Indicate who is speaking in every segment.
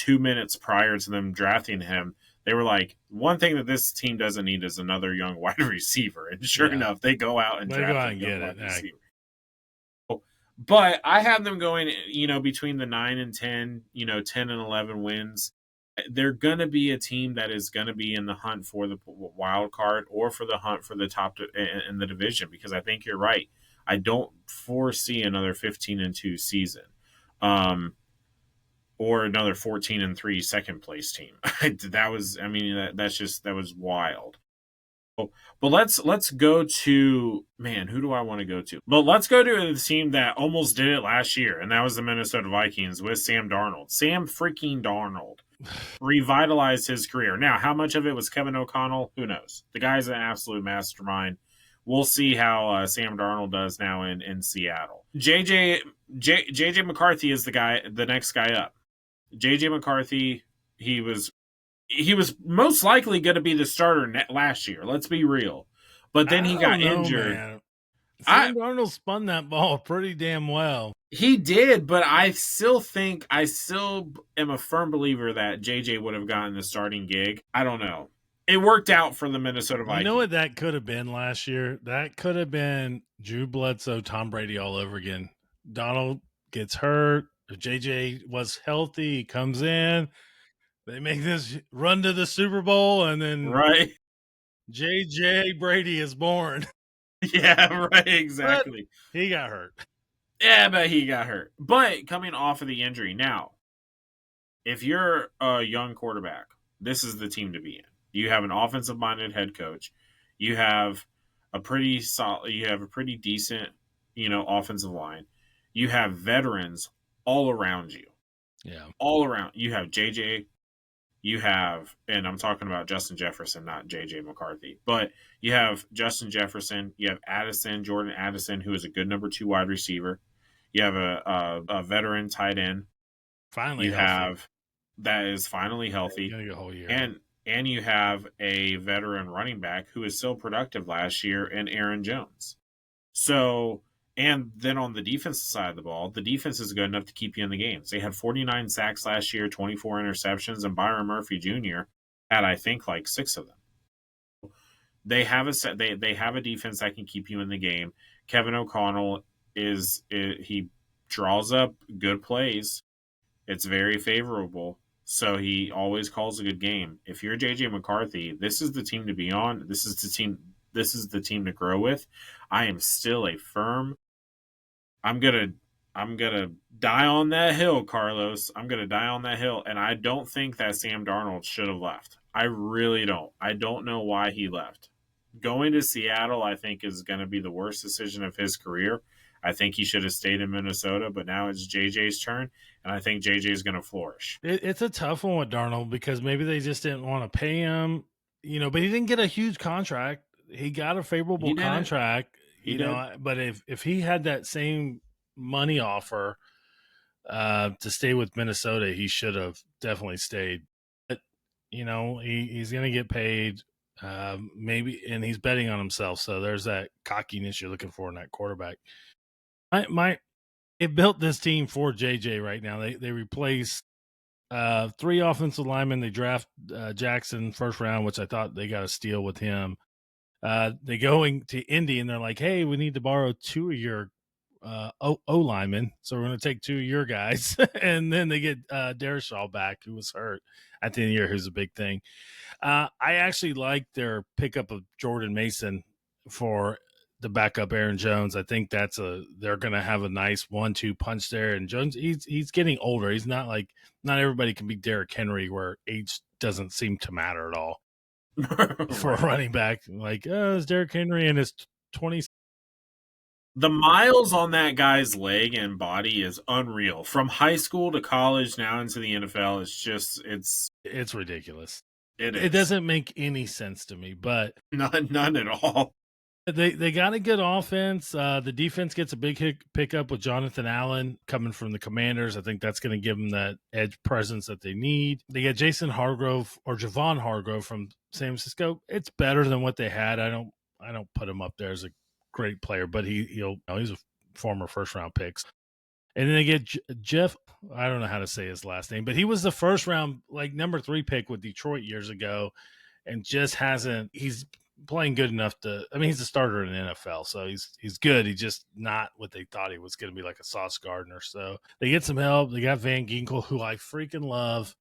Speaker 1: 2 minutes prior to them drafting him, they were like, one thing that this team doesn't need is another young wide receiver. And sure enough, they go out and draft a young wide receiver. But I have them going, between the 9 and 10, 10 and 11 wins. They're going to be a team that is going to be in the hunt for the wild card or for the hunt for the top in the division, because I think you're right. I don't foresee another 15-2 season. Or another 14-3 second place team. That was wild. But let's go to, man, who do I want to go to? But let's go to the team that almost did it last year, and that was the Minnesota Vikings with Sam Darnold. Sam freaking Darnold revitalized his career. Now, how much of it was Kevin O'Connell? Who knows? The guy's an absolute mastermind. We'll see how Sam Darnold does now in Seattle. JJ McCarthy is the next guy up. JJ McCarthy, he was most likely going to be the starter last year. Let's be real. But then he got injured.
Speaker 2: Man. Sam Darnold spun that ball pretty damn well.
Speaker 1: He did, but I still am a firm believer that JJ would have gotten the starting gig. I don't know. It worked out for the Minnesota Vikings.
Speaker 2: You know what that could have been last year? That could have been Drew Bledsoe, Tom Brady all over again. Donald gets hurt. If JJ was healthy, he comes in. They make this run to the Super Bowl, and then
Speaker 1: right,
Speaker 2: JJ Brady is born.
Speaker 1: Yeah, right, exactly.
Speaker 2: But he got hurt.
Speaker 1: Yeah, but he got hurt. But coming off of the injury, now, if you're a young quarterback, this is the team to be in. You have an offensive-minded head coach. You have a pretty solid. You have a pretty decent, offensive line. You have veterans all around you.
Speaker 2: Yeah,
Speaker 1: all around. You have JJ. You have, and I'm talking about Justin Jefferson, not JJ McCarthy, but you have Justin Jefferson. You have Jordan Addison, who is a good number 2 wide receiver. You have a veteran tight end.
Speaker 2: Finally,
Speaker 1: that is finally healthy.
Speaker 2: Yeah, a whole year.
Speaker 1: And you have a veteran running back who is still productive last year in Aaron Jones. So, and then on the defensive side of the ball, the defense is good enough to keep you in the games. They had 49 sacks last year, 24 interceptions, and Byron Murphy Jr. had, I think, like 6 of them. They have a defense that can keep you in the game. Kevin O'Connell he draws up good plays. It's very favorable. So he always calls a good game. If you're JJ McCarthy, this is the team to be on. This is the team to grow with. I am still a firm. I'm gonna die on that hill, Carlos. I'm gonna die on that hill, and I don't think that Sam Darnold should have left. I really don't. I don't know why he left. Going to Seattle, I think, is going to be the worst decision of his career. I think he should have stayed in Minnesota, but now it's JJ's turn, and I think JJ is going to flourish.
Speaker 2: It's a tough one with Darnold because maybe they just didn't want to pay him, but he didn't get a huge contract. He got a favorable contract, but if he had that same money offer to stay with Minnesota, he should have definitely stayed. But, he's going to get paid maybe, and he's betting on himself. So there's that cockiness you're looking for in that quarterback. It built this team for JJ right now. They replace 3 offensive linemen. They draft Jackson first round, which I thought they got a steal with him. They going to Indy and they're like, hey, we need to borrow 2 of your O linemen, so we're going to take 2 of your guys. And then they get Dershaw back, who was hurt at the end of the year, who's a big thing. I actually like their pickup of Jordan Mason for the backup Aaron Jones. I think they're going to have a nice 1-2 punch there. And Jones, he's getting older. He's not everybody can be Derrick Henry, where age doesn't seem to matter at all for a running back. Like, it's Derrick Henry in his 20s.
Speaker 1: The miles on that guy's leg and body is unreal. From high school to college, now into the NFL, it's
Speaker 2: ridiculous.
Speaker 1: It
Speaker 2: doesn't make any sense to me, but
Speaker 1: none at all.
Speaker 2: They got a good offense. The defense gets a big pickup with Jonathan Allen coming from the Commanders. I think that's going to give them that edge presence that they need. They got Javon Hargrove from San Francisco. It's better than what they had. I don't put him up there as a great player, but he's a former first round pick. And then they get Jeff. I don't know how to say his last name, but he was the first round, like number 3 pick with Detroit years ago, and just hasn't. He's playing good enough to. I mean, he's a starter in the NFL, so he's good. He's just not what they thought he was going to be, like a Sauce Gardner. So they get some help. They got Van Ginkel, who I freaking love.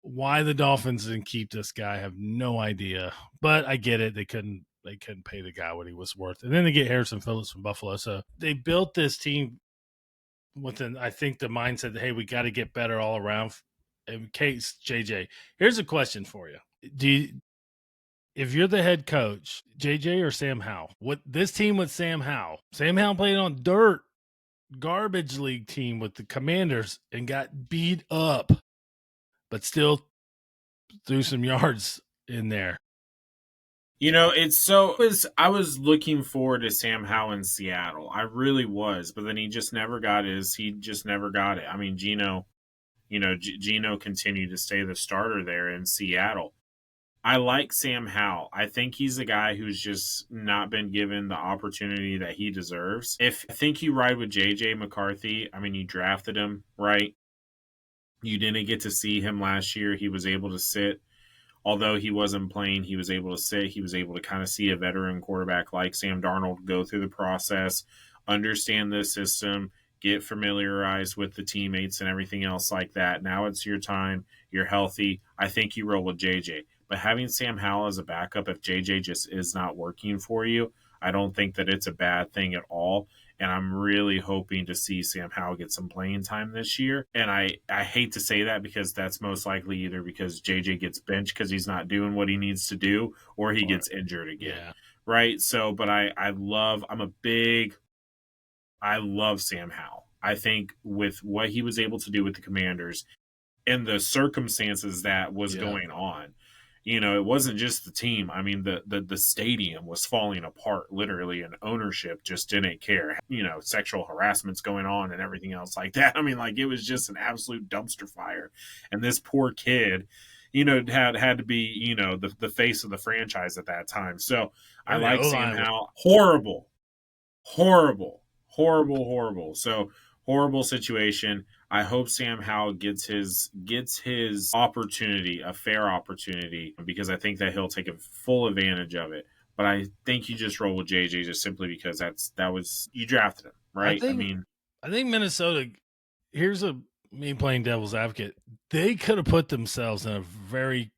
Speaker 2: Why the Dolphins didn't keep this guy, I have no idea. But I get it. They couldn't pay the guy what he was worth. And then they get Harrison Phillips from Buffalo. So they built this team within, I think, the mindset that, hey, we got to get better all around. In case JJ, here's a question for you. If you're the head coach, JJ or Sam Howell, what this team with Sam Howell played on dirt, garbage league team with the Commanders and got beat up, but still threw some yards in there.
Speaker 1: I was looking forward to Sam Howell in Seattle. I really was, but then he just never got it. I mean, Gino continued to stay the starter there in Seattle. I like Sam Howell. I think he's a guy who's just not been given the opportunity that he deserves. I think you ride with JJ McCarthy, I mean, you drafted him, right? You didn't get to see him last year. He was able to sit. Although he wasn't playing, he was able to sit. He was able to kind of see a veteran quarterback like Sam Darnold go through the process, understand the system, get familiarized with the teammates and everything else like that. Now it's your time. You're healthy. I think you roll with JJ. But having Sam Howell as a backup, if JJ just is not working for you, I don't think that it's a bad thing at all. And I'm really hoping to see Sam Howell get some playing time this year. And I hate to say that because that's most likely either because JJ gets benched because he's not doing what he needs to do or he gets injured again.
Speaker 2: Yeah.
Speaker 1: Right. So, but I love Sam Howell. I think with what he was able to do with the Commanders and the circumstances that was going on, it wasn't just the team. I mean, the stadium was falling apart literally, and ownership just didn't care. Sexual harassment's going on and everything else like that. I mean, like, it was just an absolute dumpster fire. And this poor kid, had to be, the face of the franchise at that time. So I like Sam Howell. Horrible. So horrible situation. I hope Sam Howell gets his opportunity, a fair opportunity, because I think that he'll take a full advantage of it. But I think you just roll with JJ just simply because you drafted him, right?
Speaker 2: I think Minnesota. Here's me playing devil's advocate. They could have put themselves in a very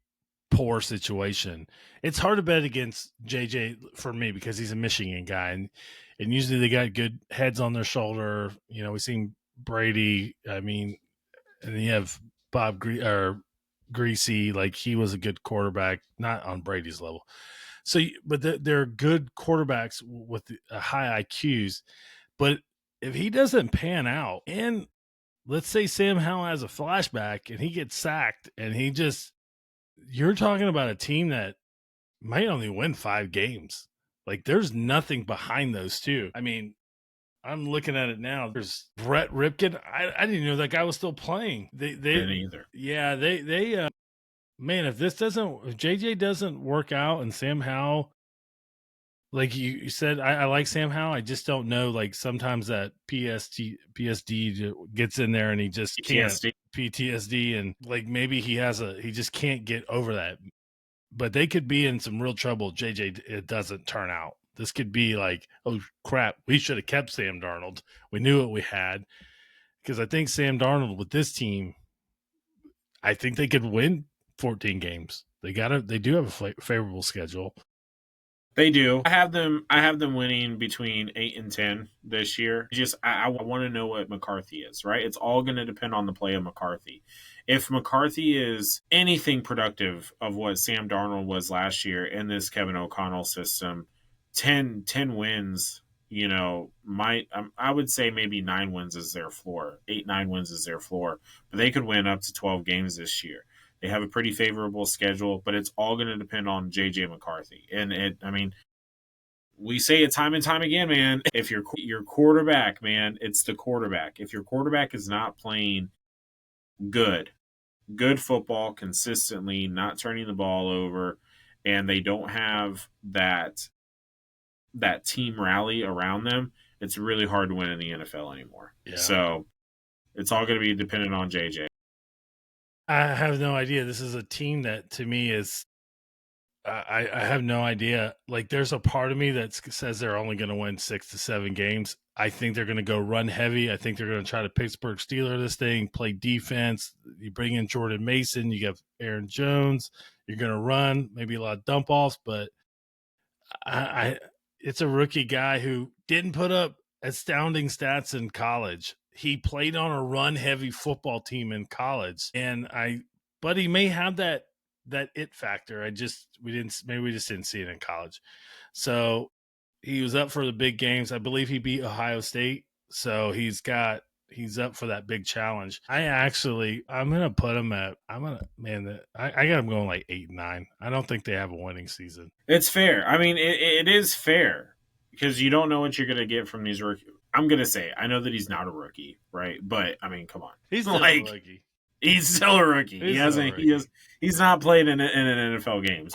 Speaker 2: poor situation. It's hard to bet against JJ for me because he's a Michigan guy, and usually they got good heads on their shoulder. We've seen Brady. I mean, and you have Bob Greasy, like he was a good quarterback, not on Brady's level. So, but they're good quarterbacks with high IQs. But if he doesn't pan out, and let's say Sam Howell has a flashback and he gets sacked, and you're talking about a team that might only win 5 games. Like, there's nothing behind those two. I mean, I'm looking at it now. There's Brett Ripken. I didn't know that guy was still playing. They
Speaker 1: didn't either.
Speaker 2: Yeah, man, if JJ doesn't work out and Sam Howell, like you said, I like Sam Howell. I just don't know. Like, sometimes that PSD gets in there and he just can't PTSD, and like maybe he just can't get over that. But they could be in some real trouble. JJ, it doesn't turn out. This could be like, oh crap, we should have kept Sam Darnold. We knew what we had, because I think Sam Darnold with this team, I think they could win 14 games. They do have a favorable schedule.
Speaker 1: They do. I have them winning between 8 and 10 this year. I want to know what McCarthy is, right? It's all going to depend on the play of McCarthy. If McCarthy is anything productive of what Sam Darnold was last year in this Kevin O'Connell system, 10 wins, I would say maybe 9 wins is their floor. 8-9 wins is their floor. But they could win up to 12 games this year. They have a pretty favorable schedule, but it's all going to depend on J.J. McCarthy. We say it time and time again, man. If your quarterback, man, it's the quarterback. If your quarterback is not playing good football consistently, not turning the ball over, and they don't have that team rally around them, it's really hard to win in the NFL anymore.
Speaker 2: Yeah.
Speaker 1: So it's all going to be dependent on JJ.
Speaker 2: I have no idea. This is a team that to me is I have no idea. Like, there's a part of me that says they're only going to win 6 to 7 games. I think they're going to go run heavy. I think they're going to try to Pittsburgh Steeler this thing, play defense. You bring in Jordan Mason, you have Aaron Jones. You're going to run, maybe a lot of dump offs, but I it's a rookie guy who didn't put up astounding stats in college. He played on a run heavy football team in college, but he may have that it factor. We just didn't see it in college. So he was up for the big games. I believe he beat Ohio State. So he's up for that big challenge. I'm gonna put him at I got him going like 8-9. I don't think they have a winning season.
Speaker 1: It's fair. I mean, it is fair because you don't know what you're gonna get from these rookies. I'm gonna say I know that he's not a rookie, right? But I mean, come on,
Speaker 2: he's still a rookie.
Speaker 1: He's still a rookie. He's not played in NFL games.